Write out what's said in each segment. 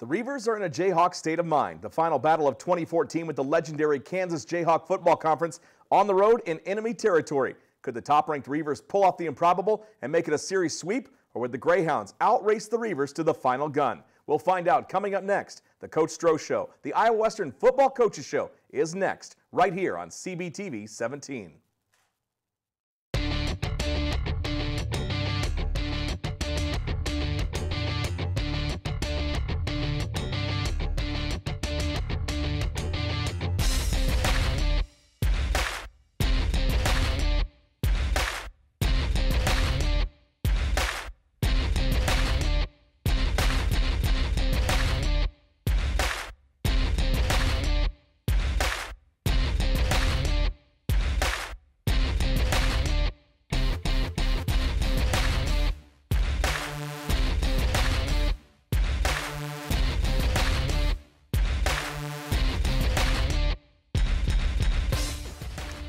The Reivers are in a Jayhawk state of mind. The final battle of 2014 with the legendary Kansas Jayhawk Football Conference on the road in enemy territory. Could the top-ranked Reivers pull off the improbable and make it a series sweep, or would the Greyhounds outrace the Reivers to the final gun? We'll find out coming up next. The Coach Stroh Show, the Iowa Western Football Coaches Show, is next, right here on CBTV 17.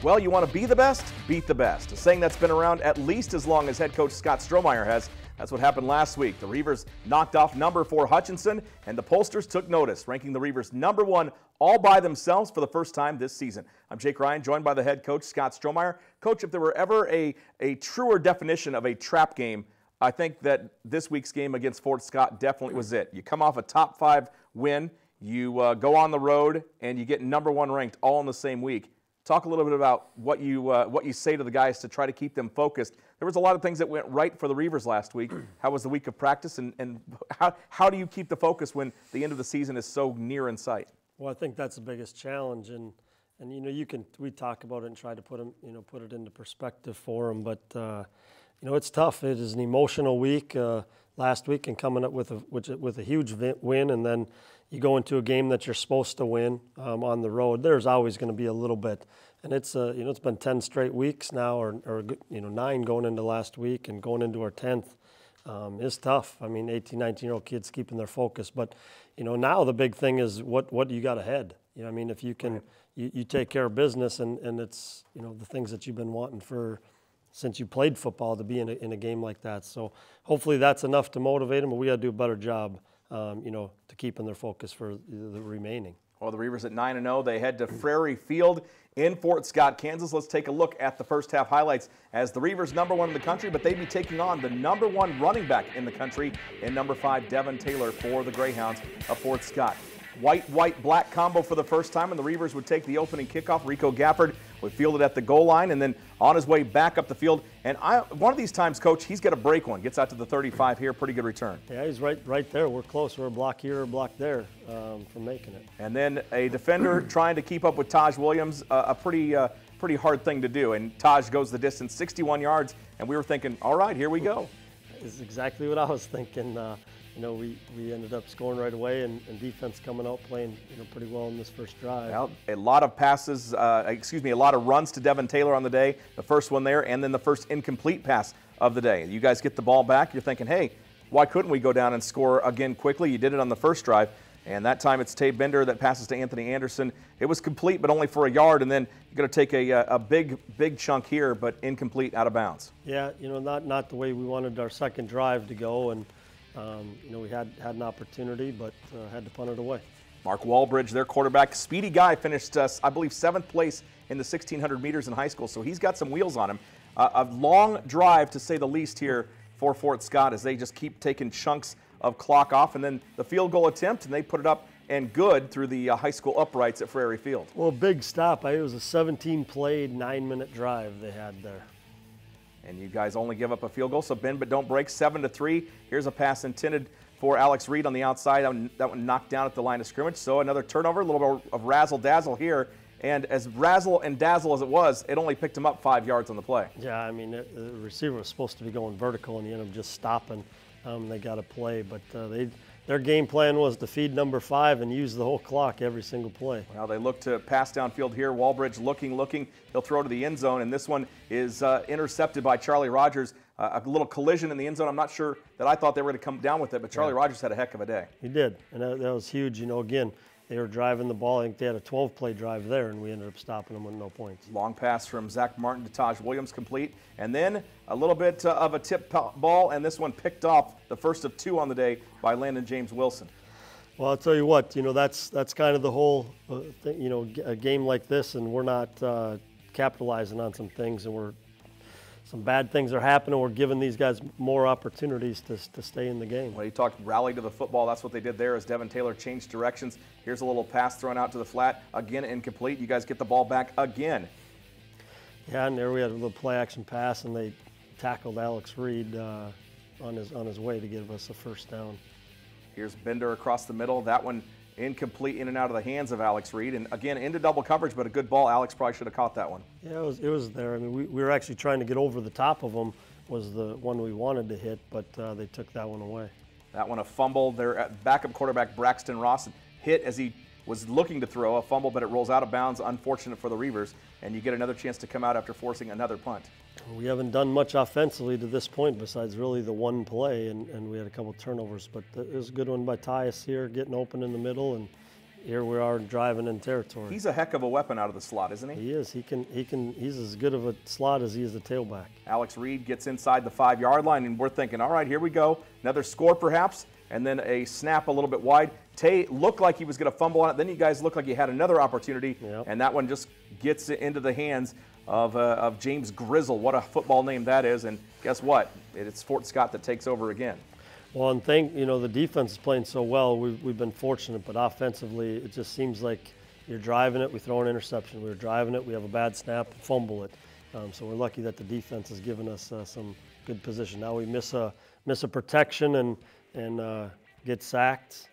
Well, you want to be the best? Beat the best. A saying that's been around at least as long as head coach Scott Strohmeier has. That's what happened last week. The Reivers knocked off number 4 Hutchinson, and the pollsters took notice, ranking the Reivers number 1 all by themselves for the first time this season. I'm Jake Ryan, joined by the head coach Scott Strohmeier. Coach, if there were ever a truer definition of a trap game, I think that this week's game against Fort Scott definitely was it. You come off a top 5 win, you go on the road, and you get number 1 ranked all in the same week. Talk a little bit about what you say to the guys to try to keep them focused. There was a lot of things that went right for the Reivers last week. How was the week of practice, and how do you keep the focus when the end of the season is so near in sight? Well, I think that's the biggest challenge, and you know, we talk about it and try to put it into perspective for them, but you know, it's tough. It is an emotional week last week, and coming up with a huge win, and then you go into a game that you're supposed to win on the road. There's always going to be a little bit, and it's you know, it's been 10 straight weeks now, or you know, 9 going into last week and going into our 10th. It's tough. I mean, 18, 19-year-old kids keeping their focus, but you know, now the big thing is what you got ahead. You know, I mean, if you can, you take care of business, and it's, you know, the things that you've been wanting since you played football to be in a game like that. So hopefully that's enough to motivate them, but we got to do a better job, you know, to keeping their focus for the remaining. Well, the Reivers at 9-0. They head to Prairie Field in Fort Scott, Kansas. Let's take a look at the first half highlights as the Reivers number 1 in the country, but they'd be taking on the number 1 running back in the country in number 5, Devin Taylor, for the Greyhounds of Fort Scott. White-black combo for the first time, and the Reivers would take the opening kickoff. Rico Gafford would field it at the goal line, and then on his way back up the field. And one of these times, Coach, he's got to break one. Gets out to the 35 here. Pretty good return. Yeah, he's right there. We're close. We're a block here, a block there from making it. And then a defender trying to keep up with Taj Williams, a pretty hard thing to do. And Taj goes the distance, 61 yards, and we were thinking, all right, here we go. Is exactly what I was thinking. You know, we ended up scoring right away, and defense coming out playing, you know, pretty well in this first drive. Well, a lot of passes, a lot of runs to Devin Taylor on the day, the first one there, and then the first incomplete pass of the day. You guys get the ball back, you're thinking, hey, why couldn't we go down and score again quickly? You did it on the first drive, and that time it's Tay Bender that passes to Anthony Anderson. It was complete, but only for a yard, and then you're going to take a big chunk here, but incomplete, out of bounds. Yeah, you know, not the way we wanted our second drive to go, and you know, we had an opportunity, but had to punt it away. Mark Walbridge, their quarterback, speedy guy, finished, I believe, 7th place in the 1,600 meters in high school, so he's got some wheels on him. A long drive, to say the least, here for Fort Scott, as they just keep taking chunks of clock off, and then the field goal attempt, and they put it up and good through the high school uprights at Prairie Field. Well, big stop. It was a 17-play, 9-minute drive they had there. And you guys only give up a field goal, so bend but don't break, 7-3. Here's a pass intended for Alex Reed on the outside. That one knocked down at the line of scrimmage. So another turnover, a little bit of razzle-dazzle here. And as razzle and dazzle as it was, it only picked him up 5 yards on the play. Yeah, I mean, the receiver was supposed to be going vertical, and he ended up just stopping. They got a play, but their game plan was to feed number 5 and use the whole clock every single play. Well, they look to pass downfield here. Walbridge looking. He'll throw to the end zone, and this one is intercepted by Charlie Rogers. A little collision in the end zone. I'm not sure that I thought they were going to come down with it, but Charlie Rogers had a heck of a day. He did, and that was huge. You know, again, they were driving the ball. I think they had a 12-play drive there, and we ended up stopping them with no points. Long pass from Zach Martin to Taj Williams, complete. And then a little bit of a tip ball, and this one picked off, the first of 2 on the day, by Landon James Wilson. Well, I'll tell you what, that's kind of the whole thing, a game like this, and we're not capitalizing on some things, and some bad things are happening. We're giving these guys more opportunities to stay in the game. Well, you talked rally to the football. That's what they did there as Devin Taylor changed directions. Here's a little pass thrown out to the flat. Again, incomplete. You guys get the ball back again. Yeah, and there we had a little play action pass, and they tackled Alex Reed on his way to give us a first down. Here's Bender across the middle. That one incomplete, in and out of the hands of Alex Reed. And again, into double coverage, but a good ball. Alex probably should have caught that one. Yeah, it was there. I mean, we were actually trying to get over the top of them, was the one we wanted to hit, but they took that one away. That one a fumble. Their backup quarterback Braxton Ross hit as he was looking to throw a fumble, but it rolls out of bounds. Unfortunate for the Reivers, and you get another chance to come out after forcing another punt. We haven't done much offensively to this point besides really the one play, and we had a couple turnovers, but it was a good one by Tyus here, getting open in the middle, and here we are driving in territory. He's a heck of a weapon out of the slot, isn't he? He is. He's as good of a slot as he is a tailback. Alex Reed gets inside the 5-yard line, and we're thinking, all right, here we go. Another score perhaps, and then a snap a little bit wide. Tay looked like he was going to fumble on it. Then you guys looked like you had another opportunity, yep. And that one just gets into the hands of James Grizzle. What a football name that is, and guess what? It's Fort Scott that takes over again. Well, and the defense is playing so well. We've been fortunate, but offensively, it just seems like you're driving it, we throw an interception. We're driving it, we have a bad snap, fumble it. So we're lucky that the defense has given us some good position. Now we miss a protection and get sacked.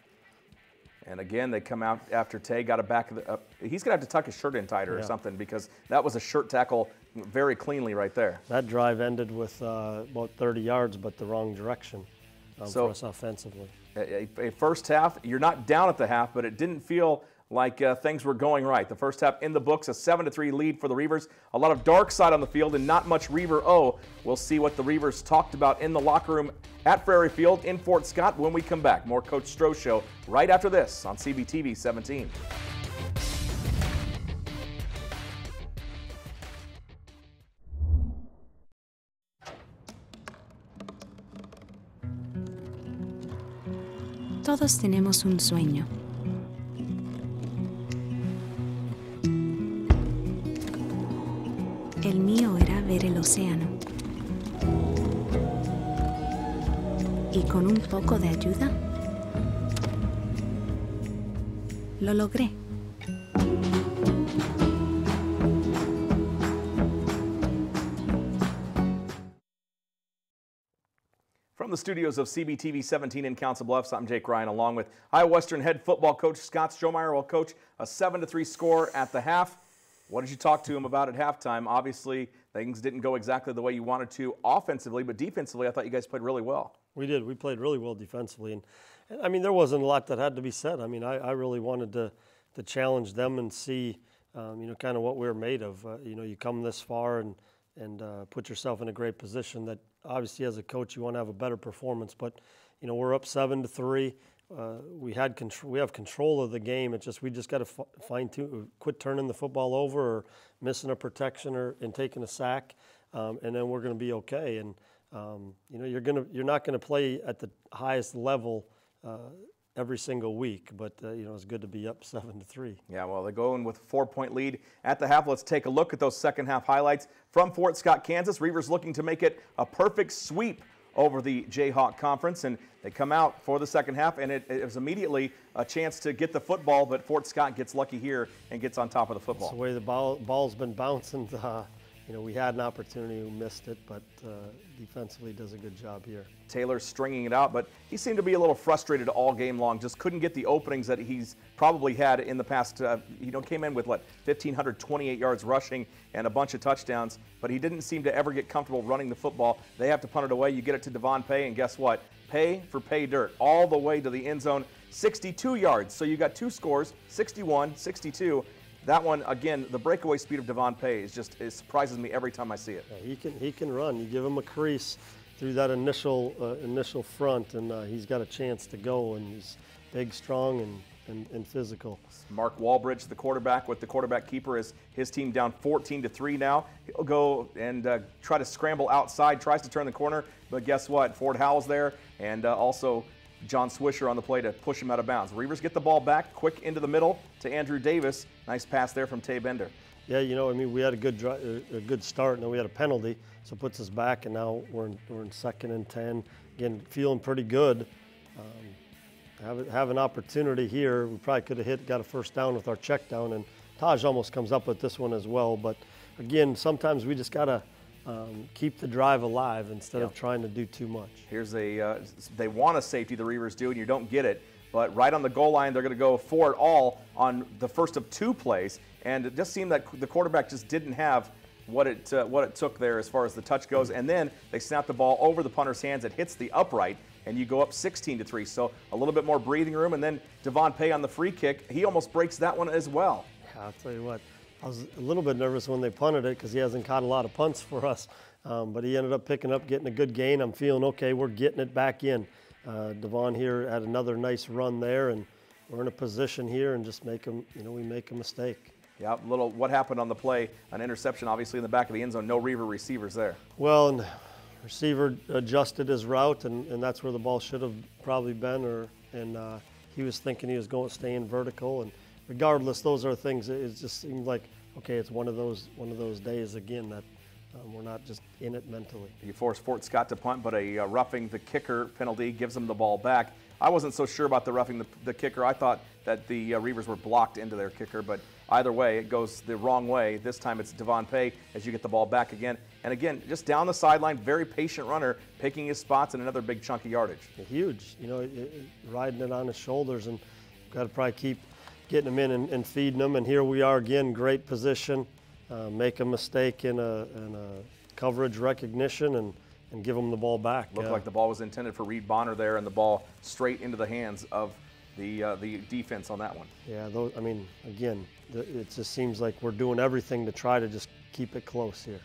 And again, they come out after Tay got a back of the. He's going to have to tuck his shirt in tighter or something, because that was a shirt tackle very cleanly right there. That drive ended with about 30 yards, but the wrong direction for us offensively. A first half, you're not down at the half, but it didn't feel like things were going right. The first half in the books, a 7-3 lead for the Reivers. A lot of dark side on the field and not much Reiver O. We'll see what the Reivers talked about in the locker room at Prairie Field in Fort Scott when we come back. More Coach Stroh Show right after this on CBTV 17. Todos tenemos un sueño. El mío era ver el océano. Y con un poco de ayuda, lo logré. From the studios of CBTV 17 in Council Bluffs, I'm Jake Ryan, along with Iowa Western head football coach Scott Strohmeier. Will coach a 7-3 score at the half. What did you talk to him about at halftime? Obviously, things didn't go exactly the way you wanted to offensively, but defensively, I thought you guys played really well. We did. We played really well defensively. And I mean, there wasn't a lot that had to be said. I mean, I really wanted to challenge them and see, kind of what we're made of. You come this far and put yourself in a great position that obviously as a coach you want to have a better performance. But, we're up 7-3. We have control of the game. We just got to fine-tune, quit turning the football over or missing a protection and taking a sack, and then we're going to be okay. And you're not going to play at the highest level every single week, but it's good to be up 7-3. Yeah, well, they go in with a 4-point lead at the half. Let's take a look at those second half highlights from Fort Scott, Kansas. Reivers looking to make it a perfect sweep over the Jayhawk Conference, and they come out for the second half, and it was immediately a chance to get the football, but Fort Scott gets lucky here and gets on top of the football. That's the way the ball's been bouncing. We had an opportunity, we missed it, but defensively does a good job here. Taylor stringing it out, but he seemed to be a little frustrated all game long. Just couldn't get the openings that he's probably had in the past. Came in with 1,528 yards rushing and a bunch of touchdowns, but he didn't seem to ever get comfortable running the football. They have to punt it away. You get it to Devon Pay, and guess what? Pay for pay dirt all the way to the end zone, 62 yards. So you got two scores, 61, 62. That one, again, the breakaway speed of Devon Pay it surprises me every time I see it. Yeah, he can run. You give him a crease through that initial front, and he's got a chance to go, and he's big, strong, and physical. Mark Walbridge, the quarterback, with the quarterback keeper, is his team down 14-3 now. He'll go and try to scramble outside, tries to turn the corner, but guess what? Ford Howell's there, and also John Swisher on the play to push him out of bounds. Reivers get the ball back, quick into the middle to Andrew Davis. Nice pass there from Tay Bender. Yeah, you know, I mean, we had a good start, and then we had a penalty, so it puts us back, and now we're in 2nd and 10. Again, feeling pretty good. Have an opportunity here. We probably could have got a first down with our check down, and Taj almost comes up with this one as well. But again, sometimes we just gotta keep the drive alive instead of trying to do too much. Here's they want a safety, the Reivers do, and you don't get it. But right on the goal line, they're going to go for it all on the first of 2 plays. And it just seemed that the quarterback just didn't have what it took there as far as the touch goes. And then they snap the ball over the punter's hands. It hits the upright, and you go up 16-3. So a little bit more breathing room. And then Devon Pay on the free kick, he almost breaks that one as well. Yeah, I'll tell you what, I was a little bit nervous when they punted it because he hasn't caught a lot of punts for us. But he ended up picking up, getting a good gain. I'm feeling okay. We're getting it back in. Devon here had another nice run there, and we're in a position here and just make him, we make a mistake. Yeah, what happened on the play? An interception, obviously, in the back of the end zone. No Reaver receivers there. Well, and the receiver adjusted his route, and that's where the ball should have probably been, and he was thinking he was going to stay in vertical. And regardless, those are things. It just seemed like, okay, it's one of those days again that we're not just in it mentally. You force Fort Scott to punt, but a roughing the kicker penalty gives them the ball back. I wasn't so sure about the roughing the kicker. I thought that the Reivers were blocked into their kicker, but either way, it goes the wrong way. This time it's Devon Pay as you get the ball back again. And again, just down the sideline, very patient runner, picking his spots and another big chunk of yardage. Huge, riding it on his shoulders, and got to probably keep getting him in and feeding him. And here we are again, great position. Make a mistake in a coverage recognition and give them the ball back. Looked like the ball was intended for Reed Bonner there, and the ball straight into the hands of the defense on that one. Yeah, again, it just seems like we're doing everything to try to just keep it close here.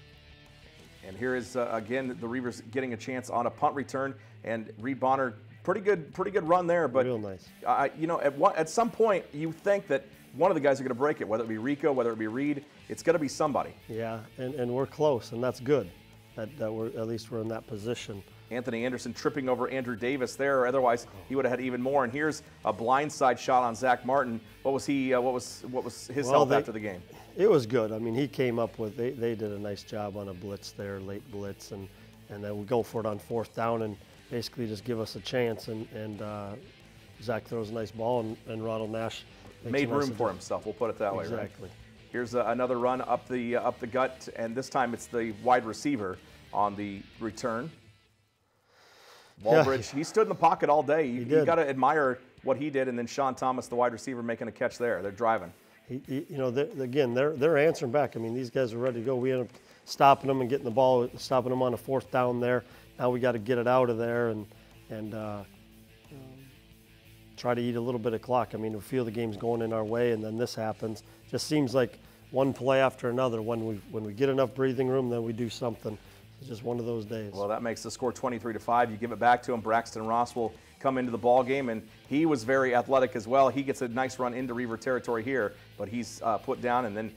And here is, again, the Reivers getting a chance on a punt return, and Reed Bonner, pretty good run there. But real nice. At some point, you think that one of the guys are going to break it, whether it be Rico, whether it be Reed. It's going to be somebody. Yeah, and we're close, and that's good. That at least we're in that position. Anthony Anderson tripping over Andrew Davis there, or otherwise he would have had even more. And here's a blindside shot on Zach Martin. What was his health after the game? It was good. I mean, he came up with they did a nice job on a blitz there, late blitz, and then we go for it on 4th down and basically just give us a chance. And Zach throws a nice ball, and Ronald Nash made room for himself. We'll put it that way. Exactly. Right? Here's another run up the gut, and this time it's the wide receiver on the return. Ballbridge, he stood in the pocket all day. You got to admire what he did, and then Sean Thomas, the wide receiver, making a catch there. They're driving. They're answering back. I mean, these guys are ready to go. We end up stopping them and getting the ball, stopping them on a 4th down there. Now we got to get it out of there and try to eat a little bit of clock. I mean, we feel the game's going in our way, and then this happens. Just seems like one play after another. When we get enough breathing room, then we do something. It's just one of those days. Well, that makes the score 23-5. You give it back to him. Braxton Ross will come into the ball game, and he was very athletic as well. He gets a nice run into Reaver territory here, but he's put down and then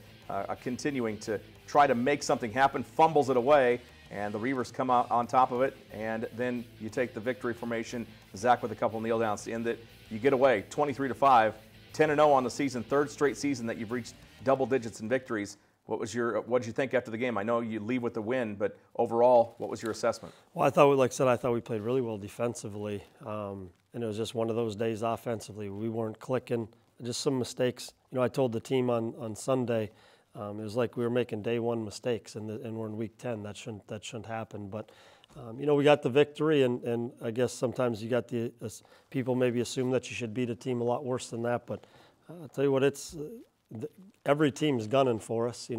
continuing to try to make something happen, fumbles it away, and the Reivers come out on top of it, and then you take the victory formation. Zach with a couple kneel downs to end it. You get away 23-5, 10-0 on the season, 3rd straight season that you've reached double digits in victories. What did you think after the game? I know you leave with the win, but overall, what was your assessment? Well, I thought we played really well defensively, and it was just one of those days offensively. We weren't clicking, just some mistakes. I told the team on Sunday, it was like we were making day 1 mistakes, and we're in week 10. That shouldn't happen. But we got the victory, and I guess sometimes you got people maybe assume that you should beat a team a lot worse than that. But I'll tell you what, every team's gunning for us.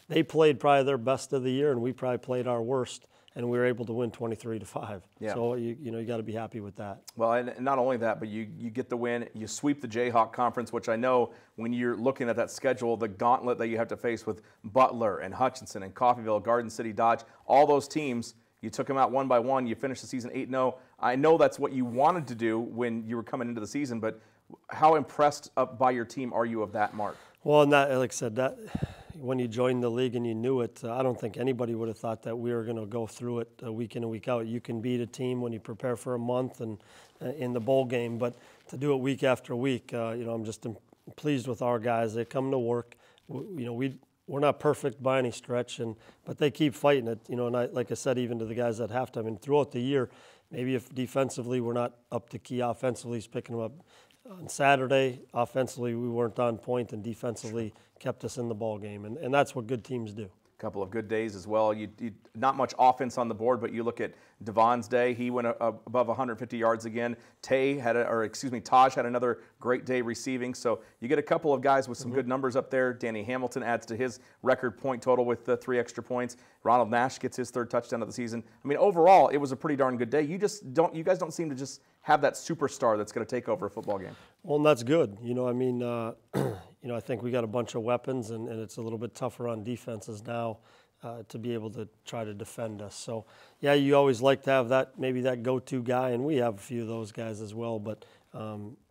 They played probably their best of the year, and we probably played our worst, and we were able to win 23-5. Yeah. So you got to be happy with that. Well, and not only that, but you get the win. You sweep the Jayhawk Conference, which I know when you're looking at that schedule, the gauntlet that you have to face with Butler and Hutchinson and Coffeyville, Garden City, Dodge, all those teams. You took them out one by one. You finished the season 8-0. I know that's what you wanted to do when you were coming into the season, but how impressed by your team are you of that mark? Well, and that, like I said, that when you joined the league and you knew it, I don't think anybody would have thought that we were going to go through it week in and week out. You can beat a team when you prepare for a month and in the bowl game, but to do it week after week, I'm just pleased with our guys. They come to work. We're not perfect by any stretch, but they keep fighting it. And like I said, even to the guys at halftime, and throughout the year, maybe if defensively we're not up to key, offensively he's picking them up. On Saturday, offensively we weren't on point, and defensively kept us in the ball game, and that's what good teams do. Couple of good days as well. You not much offense on the board, but you look at Devon's day. He went above 150 yards again. Taj had another great day receiving. So you get a couple of guys with some good numbers up there. Danny Hamilton adds to his record point total with 3 extra points. Ronald Nash gets his 3rd touchdown of the season. I mean, overall, it was a pretty darn good day. You guys don't seem to just have that superstar that's going to take over a football game. Well, and that's good. I think we got a bunch of weapons, and it's a little bit tougher on defenses now to be able to try to defend us. So, yeah, you always like to have maybe that go-to guy, and we have a few of those guys as well. But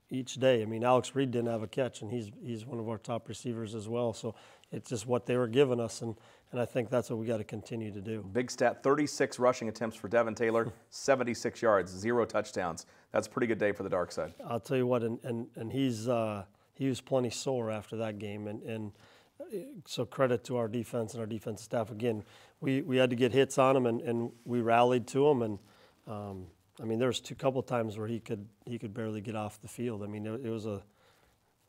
each day, Alex Reed didn't have a catch, and he's one of our top receivers as well. So it's just what they were giving us, and I think that's what we got to continue to do. Big stat: 36 rushing attempts for Devin Taylor, 76 yards, 0 touchdowns. That's a pretty good day for the dark side. I'll tell you what, and he was plenty sore after that game, and so credit to our defense and our defensive staff. Again, we had to get hits on him, and we rallied to him, and there was a couple times where he could barely get off the field.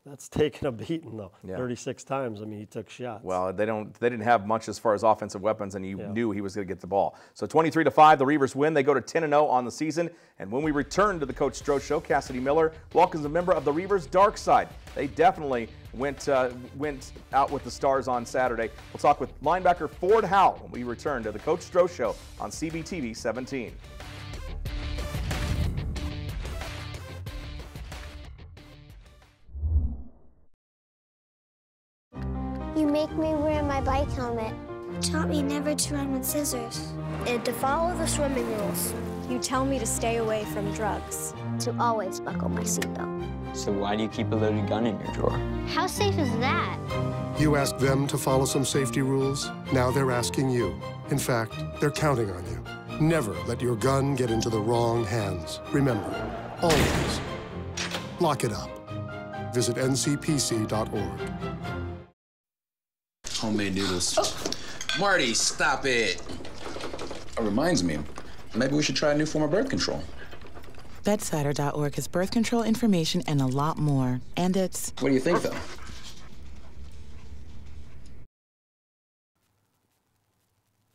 That's taking a beating though. Yeah. 36 times. He took shots. Well, they didn't have much as far as offensive weapons, and you knew he was going to get the ball. So 23-5, the Reivers win. They go to 10-0 on the season. And when we return to the Coach Stroh Show, Cassidy Miller welcomes a member of the Reivers dark side. They definitely went out with the stars on Saturday. We'll talk with linebacker Ford Howell when we return to the Coach Stroh Show on CBTV 17. You make me wear my bike helmet. Taught me never to run with scissors. And to follow the swimming rules. You tell me to stay away from drugs. To always buckle my seatbelt. So why do you keep a loaded gun in your drawer? How safe is that? You asked them to follow some safety rules. Now they're asking you. In fact, they're counting on you. Never let your gun get into the wrong hands. Remember, always lock it up. Visit ncpc.org. Homemade noodles. Oh. Marty, stop it. That reminds me, maybe we should try a new form of birth control. Bedsider.org has birth control information and a lot more. And it's... What do you think, though?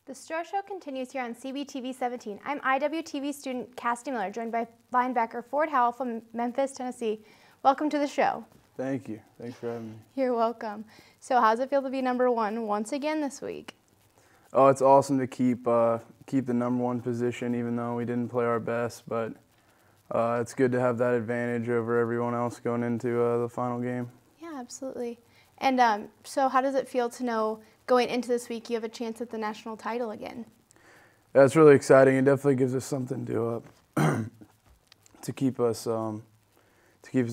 The Stroh Show continues here on CBTV 17. I'm IWTV student Cassidy Miller, joined by linebacker Ford Howell from Memphis, Tennessee. Welcome to the show. Thank you. Thanks for having me. You're welcome. So how does it feel to be #1 once again this week? Oh, it's awesome to keep the #1 position, even though we didn't play our best. But it's good to have that advantage over everyone else going into the final game. Yeah, absolutely. And so how does it feel to know going into this week you have a chance at the national title again? Yeah, it's really exciting. It definitely gives us something to keep us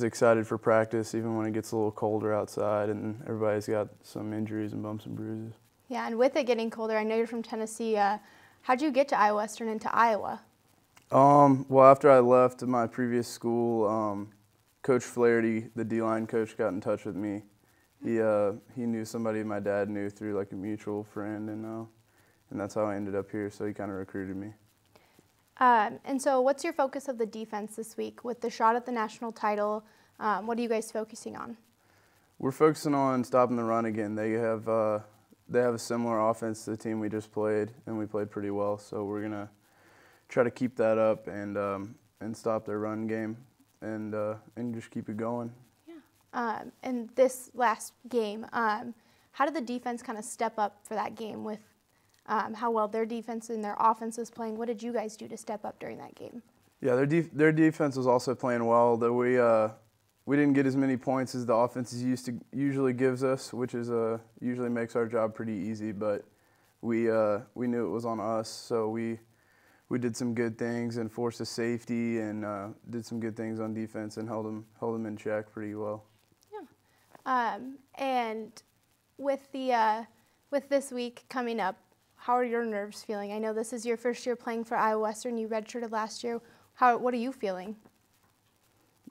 excited for practice, even when it gets a little colder outside and everybody's got some injuries and bumps and bruises. Yeah, and with it getting colder, I know you're from Tennessee. How'd you get to Iowa Western and to Iowa? Well, after I left my previous school, Coach Flaherty, the D-line coach, got in touch with me. He knew somebody my dad knew through like a mutual friend, and that's how I ended up here. So he kind of recruited me. And so what's your focus of the defense this week with the shot at the national title? What are you guys focusing on? We're focusing on stopping the run again. They have a similar offense to the team we just played, and we played pretty well. So we're gonna try to keep that up and stop their run game and just keep it going. Yeah. And this last game, how did the defense kind of step up for that game with how well their defense and their offense was playing? What did you guys do to step up during that game? Yeah, their defense was also playing well. Though we didn't get as many points as the offense usually gives us, which is usually makes our job pretty easy. But we knew it was on us, so we did some good things and forced a safety and did some good things on defense and held them in check pretty well. Yeah, and with this week coming up, how are your nerves feeling? I know this is your first year playing for Iowa Western. You redshirted last year. What are you feeling?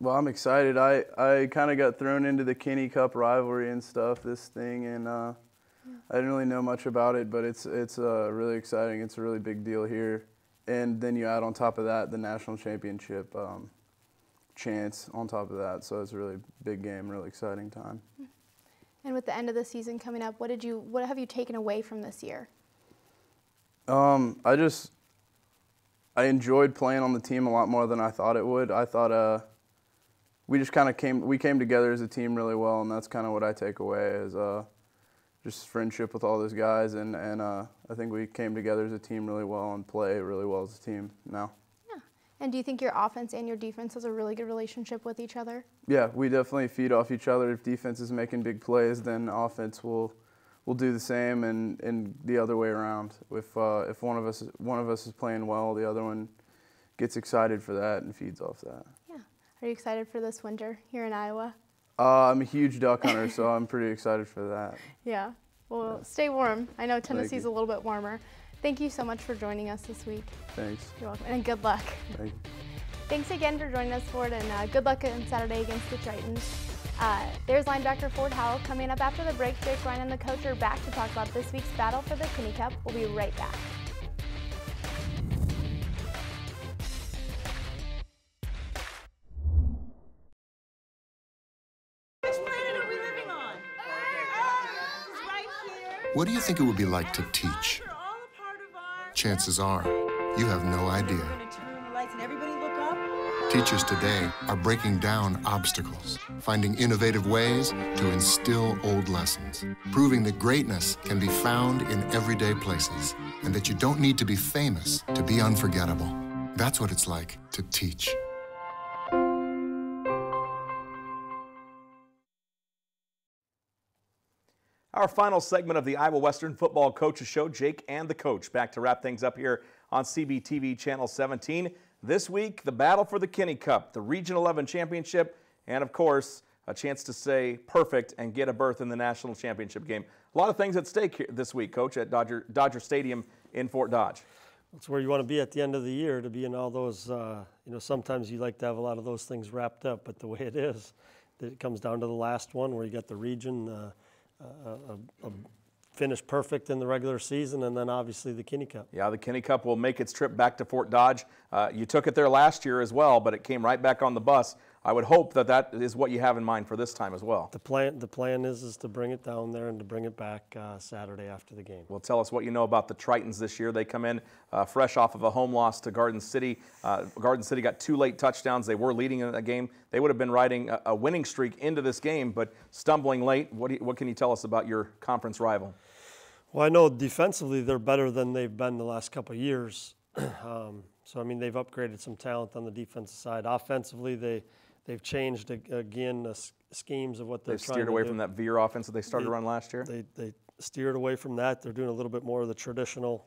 Well, I'm excited. I kind of got thrown into the Kinney Cup rivalry and stuff, this thing, and I didn't really know much about it, but it's really exciting. It's a really big deal here. And then you add on top of that the national championship chance on top of that. So it's a really big game, really exciting time. And with the end of the season coming up, what have you taken away from this year? I enjoyed playing on the team a lot more than I thought it would. I thought we just kind of came together as a team really well, and that's kind of what I take away is just friendship with all those guys, and I think we came together as a team really well and play really well as a team now. Yeah. And do you think your offense and your defense has a really good relationship with each other? Yeah, we definitely feed off each other. If defense is making big plays, then offense will do the same, and the other way around. If one of us is playing well, the other one gets excited for that and feeds off that. Yeah. Are you excited for this winter here in Iowa? I'm a huge duck hunter, so I'm pretty excited for that. Yeah. Well, yeah. Stay warm. I know Tennessee's a little bit warmer. Thank you so much for joining us this week. Thanks. You're welcome, and good luck. Thank you. Thanks again for joining us, Ford, and good luck on Saturday against the Tritons. There's linebacker Ford Howell. Coming up after the break, Jake Ryan and the coach are back to talk about this week's battle for the Kinney Cup. We'll be right back. What do you think it would be like to teach? Chances are, you have no idea. Teachers today are breaking down obstacles, finding innovative ways to instill old lessons, proving that greatness can be found in everyday places, and that you don't need to be famous to be unforgettable. That's what it's like to teach. Our final segment of the Iowa Western Football Coaches Show, Jake and the Coach, back to wrap things up here on CBTV Channel 17. This week, the battle for the Kinney Cup, the Region 11 Championship, and of course, a chance to stay perfect and get a berth in the National Championship game. A lot of things at stake here this week, Coach, at Dodger Stadium in Fort Dodge. That's where you want to be at the end of the year, to be in all those, sometimes you like to have a lot of those things wrapped up, but the way it is, it comes down to the last one where you got the region, finish perfect in the regular season, and then obviously the Kinney Cup. Yeah, the Kinney Cup will make its trip back to Fort Dodge. You took it there last year as well, but it came right back on the bus. I would hope that is what you have in mind for this time as well. The plan is to bring it down there and to bring it back Saturday after the game. Well, tell us what you know about the Tritons this year. They come in fresh off of a home loss to Garden City. Garden City got 2 late touchdowns. They were leading in that game. They would have been riding a winning streak into this game, but stumbling late. What can you tell us about your conference rival? Well, I know defensively they're better than they've been the last couple of years. So, I mean, they've upgraded some talent on the defensive side. Offensively, they've changed, again, the schemes of what they're trying to do. They've steered away from that veer offense that they started to run last year? They steered away from that. They're doing a little bit more of the traditional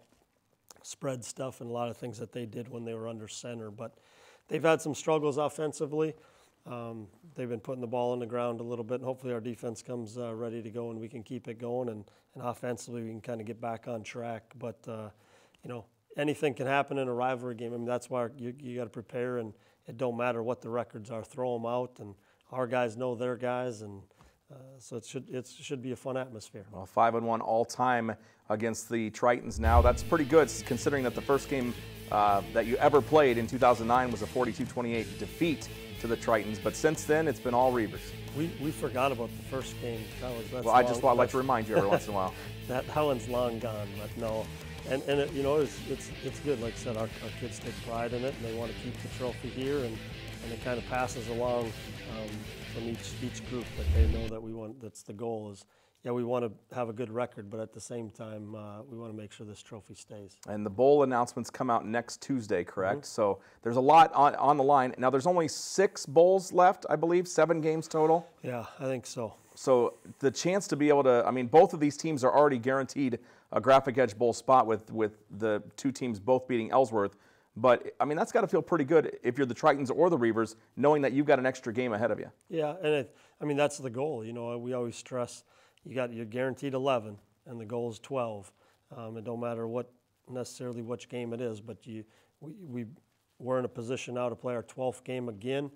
spread stuff and a lot of things that they did when they were under center. But they've had some struggles offensively. They've been putting the ball on the ground a little bit, and hopefully our defense comes ready to go and we can keep it going, and offensively we can kind of get back on track. But, anything can happen in a rivalry game. I mean, that's why you got to prepare, and it don't matter what the records are. Throw them out, and our guys know their guys, and so it should be a fun atmosphere. Well, 5-1 all-time against the Tritons now. That's pretty good, considering that the first game that you ever played in 2009 was a 42-28 defeat to the Tritons. But since then, it's been all Reivers. We forgot about the first game. I just like to remind you every once in a while. That one's long gone, but no. And it's good. Like I said, our kids take pride in it, and they want to keep the trophy here, and it kind of passes along from each group that they know that we want. That's the goal is, we want to have a good record, but at the same time, we want to make sure this trophy stays. And the bowl announcements come out next Tuesday, correct? Mm-hmm. So there's a lot on the line. Now there's only 6 bowls left, I believe, 7 games total. Yeah, I think so. So the chance to be able to, I mean, both of these teams are already guaranteed a Graphic Edge Bowl spot with the 2 teams both beating Ellsworth. But, I mean, that's got to feel pretty good if you're the Tritons or the Reivers, knowing that you've got an extra game ahead of you. Yeah, and I mean, that's the goal. We always stress you're guaranteed 11, and the goal is 12. It don't matter necessarily which game it is, but we're in a position now to play our 12th game again.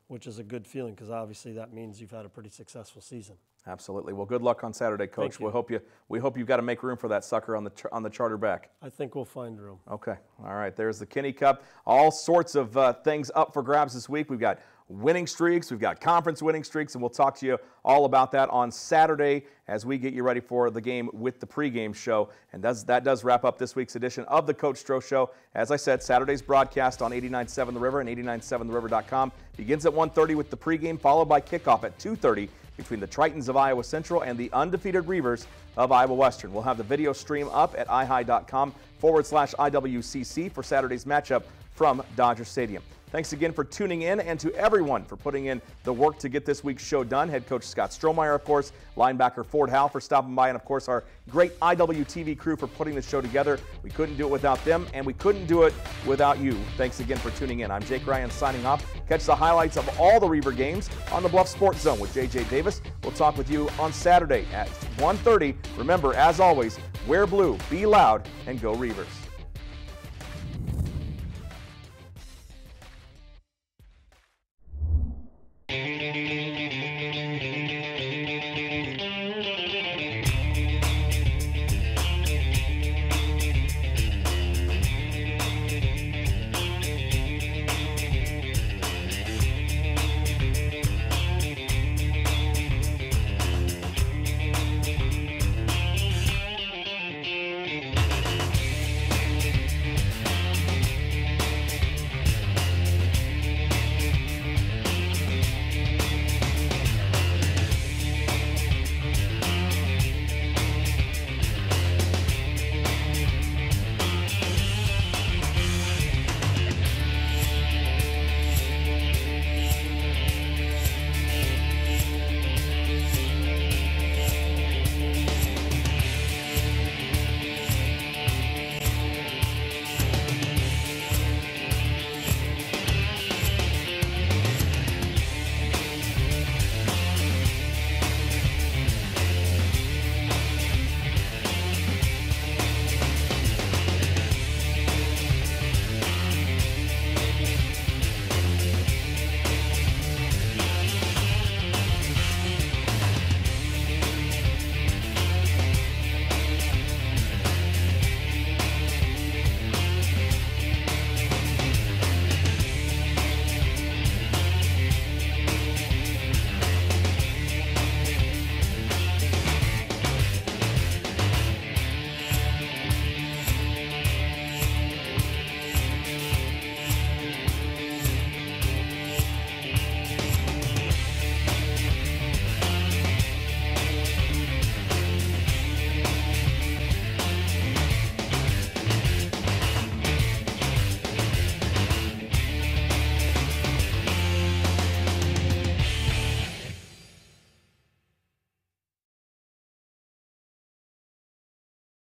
which is a good feeling because obviously that means you've had a pretty successful season. Absolutely. Well, good luck on Saturday, Coach. We hope you've got to make room for that sucker on the charter back. I think we'll find room. Okay. All right. There's the Kinney Cup. All sorts of things up for grabs this week. We've got winning streaks. We've got conference winning streaks, and we'll talk to you all about that on Saturday as we get you ready for the game with the pregame show. And that does wrap up this week's edition of the Coach Stroh Show. As I said, Saturday's broadcast on 89.7 The River and 89.7theriver.com begins at 1:30 with the pregame, followed by kickoff at 2:30 between the Tritons of Iowa Central and the undefeated Reivers of Iowa Western. We'll have the video stream up at ihigh.com/IWCC for Saturday's matchup from Dodger Stadium. Thanks again for tuning in, and to everyone for putting in the work to get this week's show done. Head coach Scott Strohmeier, of course, linebacker Ford Howell for stopping by, and of course our great IWTV crew for putting the show together. We couldn't do it without them, and we couldn't do it without you. Thanks again for tuning in. I'm Jake Ryan signing off. Catch the highlights of all the Reaver games on the Bluff Sports Zone with JJ Davis. We'll talk with you on Saturday at 1:30. Remember, as always, wear blue, be loud, and go Reivers.